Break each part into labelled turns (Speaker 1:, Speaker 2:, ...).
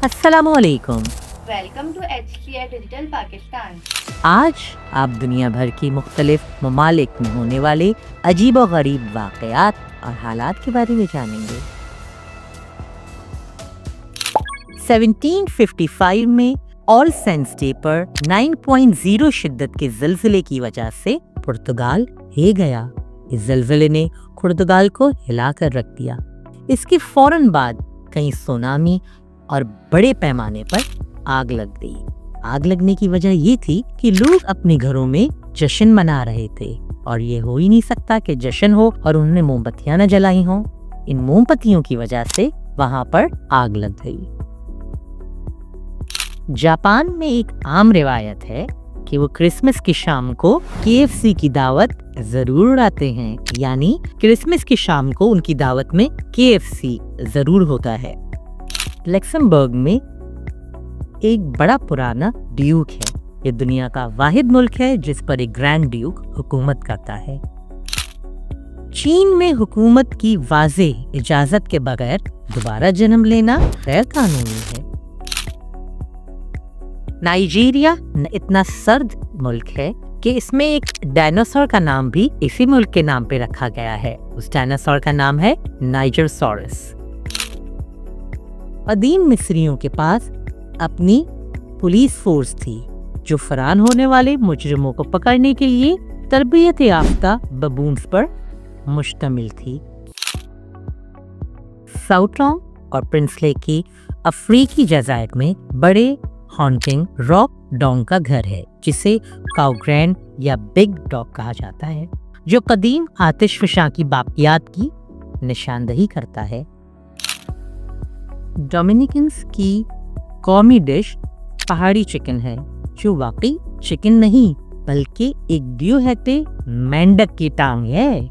Speaker 1: अस्सलामु अलैकुम।
Speaker 2: Welcome to HTI digital Pakistan.
Speaker 1: आज आप दुनिया भर की मुख्तलिफ ममालिक में होने वाले अजीब व गरीब वाक़यात और हालात के बारे में जानेंगे। 1755 में ऑल सेंट्स डे पर 9.0 शिद्दत के ज़िलज़िले की वजह से पुर्तगाल हिल गया। इस ज़िलज़िले ने पुर्तगाल को हिला कर रख दिया। इसके फौरन बाद कई सुनामी और बड़े पैमाने पर आग लग गई। आग लगने की वजह ये थी कि लोग अपने घरों में जश्न मना रहे थे और ये हो ही नहीं सकता कि जश्न हो और उन्होंने मोमबत्तियां न जलाई हों। इन मोमबत्तियों की वजह से वहां पर आग लग गई। जापान में एक आम रिवायत है कि वो क्रिसमस की शाम को KFC की दावत जरूर उड़ाते हैं, यानी क्रिसमस की शाम को उनकी दावत में KFC जरूर होता है। लक्समबर्ग में एक बड़ा पुराना ड्यूक है। ये दुनिया का वाहिद मुल्क है जिस पर एक ग्रैंड ड्यूक हुकूमत करता है। चीन में हुकूमत की वाज़ेह इजाजत के बगैर दोबारा जन्म लेना गैर कानूनी है। नाइजीरिया इतना सर्द मुल्क है कि इसमें एक डायनासोर का नाम भी इसी मुल्क के नाम पे रखा गया है। उस डायनासोर का नाम है नाइजरसोरस। कदीम मिस्रियों के पास अपनी पुलिस फोर्स थी जो फरार होने वाले मुजरिमों को पकड़ने के लिए तरबियत याफ्ता बबून्स पर मुश्तमिल थी। साउटोंग और प्रिंसले की अफ्रीकी जज़ायर में बड़े हॉन्टिंग रॉक डॉग का घर है जिसे काउग्रैंड या बिग डॉग कहा जाता है, जो कदीम आतिशफशां की बाकियात की निशानदही करता है। डोमिनिकन्स की कौमी डिश पहाड़ी चिकन है, जो वाकई चिकन नहीं बल्कि एक ड्यूहेटे मेंढक की टांग है।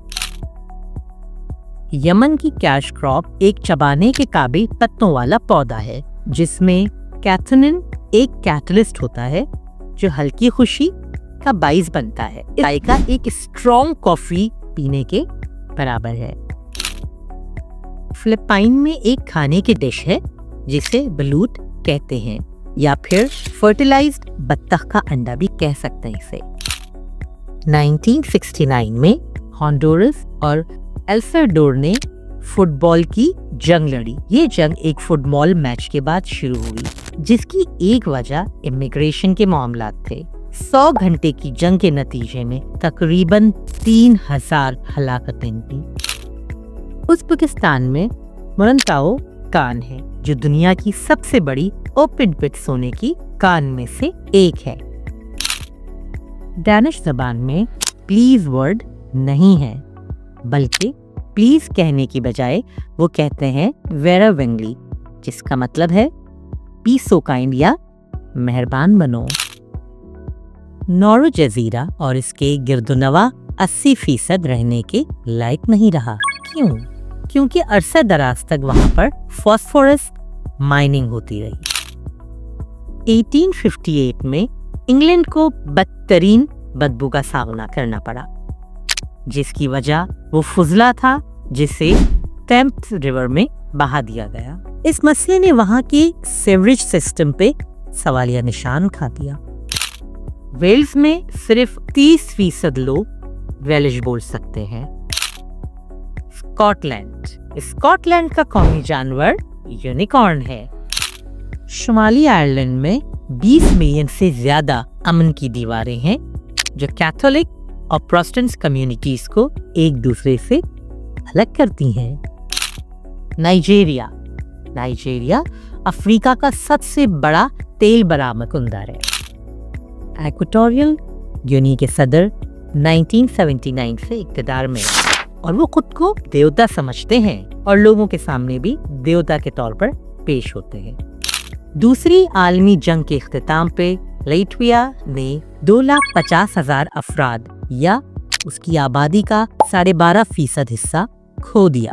Speaker 1: यमन की कैश क्रॉप एक चबाने के काबिल पत्तों वाला पौधा है जिसमें कैथनिन एक कैटलिस्ट होता है जो हल्की खुशी का बाइस बनता है। चाय का एक स्ट्रॉन्ग कॉफी पीने के बराबर है। फिलिपाइन में एक खाने की डिश है जिसे बलूट कहते हैं या फिर फर्टिलाइज्ड बत्तख का अंडा भी कह सकते हैं इसे। 1969 में होंडुरस और एल सल्वाडोर ने फुटबॉल की जंग लड़ी। ये जंग एक फुटबॉल मैच के बाद शुरू हुई जिसकी एक वजह इमिग्रेशन के मामलात थे। 100 घंटे की जंग के नतीजे में तकरीबन 3000 हलाकतें हुई। उज़्बेकिस्तान में मुरंताओ कान है जो दुनिया की सबसे बड़ी ओपन पिट सोने की कान में से एक है। डैनिश जबान में प्लीज वर्ड नहीं है बल्कि प्लीज कहने की बजाय वो कहते हैं वेरा वेंगली, जिसका मतलब है बी सो काइंड या मेहरबान बनो। नौरो जजीरा और इसके गिरदोनवा 80% रहने के लायक नहीं रहा। क्यों? क्योंकि अरसा दराज तक वहां पर फास्फोरस माइनिंग होती रही। 1858 में इंग्लैंड को बदतरीन बदबू का सामना करना पड़ा जिसकी वजह वो फुजला था जिसे टेम्स रिवर में बहा दिया गया। इस मसले ने वहां के सीवरेज सिस्टम पे सवालिया निशान उठा दिया। वेल्स में सिर्फ 30% लोग वेलिश बोल सकते हैं। स्कॉटलैंड का कौमी जानवर यूनिकॉर्न है। शुमाली आयरलैंड में 20 मिलियन से ज्यादा अमन की दीवारें हैं जो कैथोलिक और प्रोटेस्टेंट कम्युनिटीज को एक दूसरे से अलग करती हैं। नाइजीरिया अफ्रीका का सबसे बड़ा तेल बरामद कुंदर है। इक्वेटोरियल गिनी के सदर 1979 से इक़्तिदार में और वो खुद को देवता समझते हैं और लोगों के सामने भी देवता के तौर पर पेश होते हैं। दूसरी आलमी जंग के इख्तिताम पे लातविया ने 2,50,000 अफराद या उसकी आबादी का 12.5% हिस्सा खो दिया।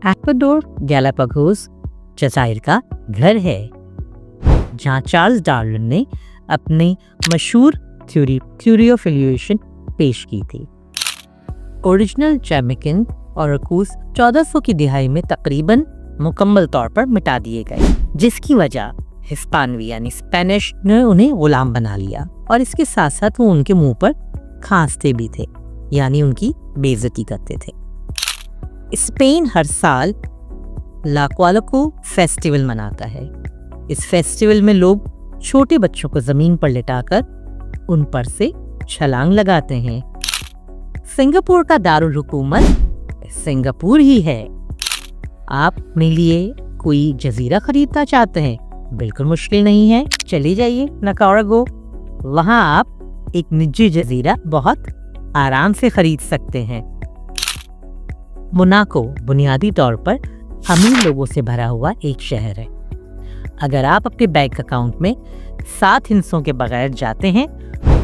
Speaker 1: इक्वाडोर गैलापागोस जज़ायर का घर है जहाँ चार्ल्स डार्विन ने अपनी मशहूर थ्योरी ऑफ इवोल्यूशन पेश की थी। ओरिजिनल जैमेकिन और रकूस 1400 की दिहाई में तकरीबन मुकम्मल तौर पर मिटा दिए गए, जिसकी वजह हिस्पानवी यानी स्पेनिश ने उन्हें गुलाम बना लिया और इसके साथ साथ वो उनके मुंह पर खांसते भी थे, यानी उनकी बेइज्जती करते थे। स्पेन हर साल ला क्वालको फेस्टिवल मनाता है। इस फेस्टिवल में लोग छोटे बच्चों को जमीन पर लिटाकर उन पर से छलांग लगाते हैं। सिंगापुर का दारुल हुकूमत सिंगापुर ही है। आप अपने लिए कोई जजीरा खरीदना चाहते हैं? बिल्कुल मुश्किल नहीं है, चले जाइए नकारागो। वहाँ आप एक निजी जजीरा बहुत आराम से खरीद सकते हैं। मोनाको बुनियादी तौर पर अमीर लोगों से भरा हुआ एक शहर है। अगर आप अपने बैंक अकाउंट में 7 हिस्सों के बगैर जाते हैं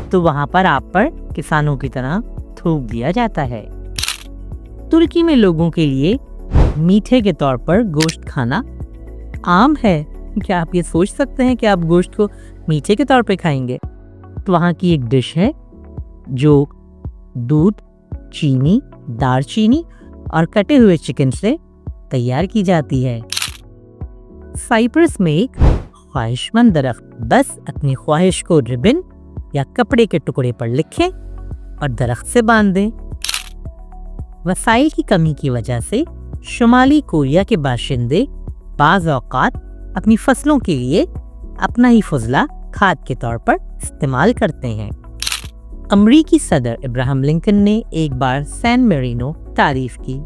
Speaker 1: तो वहां पर आप पर किसानों की तरह थूक दिया जाता है। तुर्की में लोगों के लिए मीठे के तौर पर गोश्त खाना आम है। क्या आप ये सोच सकते हैं कि आप गोश्त को मीठे के तौर पे खाएंगे? तो वहाँ की एक डिश है जो दूध, चीनी, दालचीनी और कटे हुए चिकन से तैयार की जाती है। साइप्रस में एक ख्वाहिशमंद दरख्त बस अपनी ख्वाहिश को रिबन या कपड़े के टुकड़े पर लिखें और दरख्त से बांध दें। वसाइल की कमी की वजह से शुमाली कोरिया के बाशिंदे बाज़ औक़ात अपनी फसलों के लिए अपना ही फजला खाद के तौर पर इस्तेमाल करते हैं। अमरीकी सदर इब्राहिम लिंकन ने एक बार सैन मेरिनो तारीफ की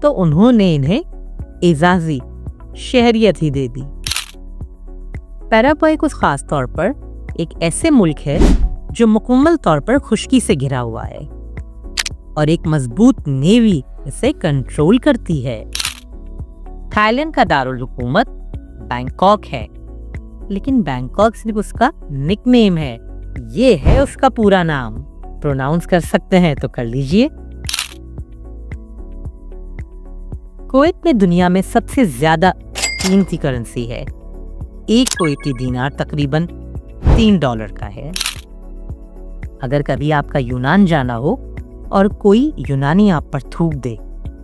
Speaker 1: तो उन्होंने इन्हें एजाज़ी शहरियत ही दे दी। पैराग्वे कुछ खास तौर पर एक ऐसे मुल्क है जो मुकम्मल तौर पर खुश्की से घिरा हुआ है और एक मजबूत नेवी इसे कंट्रोल करती है। थाईलैंड का दारुल हुकूमत बैंकॉक है, लेकिन बैंकॉक सिर्फ उसका निकनेम है, ये है उसका पूरा नाम। प्रोनाउंस कर सकते हैं तो कर लीजिए। कुवैत में दुनिया में सबसे ज्यादा कीमती करेंसी है। एक कुवैती दीनार तकरीबन $3 का है। अगर कभी आपका यूनान जाना हो और कोई यूनानी आप पर थूक दे,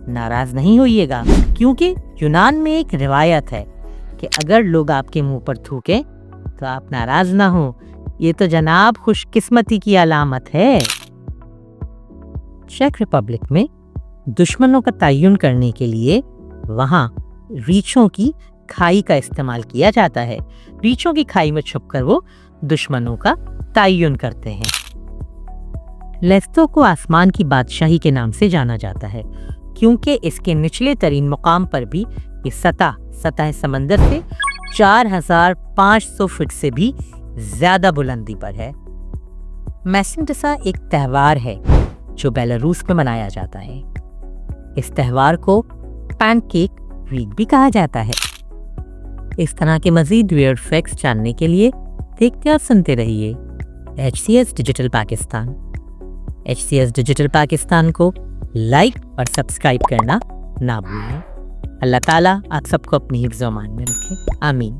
Speaker 1: नाराज नहीं होइएगा, क्योंकि यूनान में एक रिवायत है कि अगर लोग आपके मुंह पर थूके तो आप नाराज ना हो। ये तो जनाब खुशकिस्मती की अलामत है। चेक रिपब्लिक में दुश्मनों का तयन करने के लिए वहाँ रीछों की खाई का इस्तेमाल किया जाता है। रीछों की खाई में छुपकर वो दुश्मनों का तयन करते हैं। लेस्तो को आसमान की बादशाही के नाम से जाना जाता है, क्योंकि इसके निचले तरीन मुकाम पर भी ये सतह समंदर से 4500 फीट से भी ज्यादा बुलंदी पर है। मैसिंटसा एक त्यौहार है जो बेलारूस में मनाया जाता है। इस त्यौहार को पैनकेक वीक भी कहा जाता है। इस तरह के मजीद वियर्ड फैक्ट्स जानने के लिए देखते और सुनते रहिए HCS digital Pakistan. HCS digital Pakistan को लाइक और सब्सक्राइब करना ना भूलें। अल्लाह ताला आप सबको अपनी हिफ्ज़-ओ-अमान में रखे। आमीन।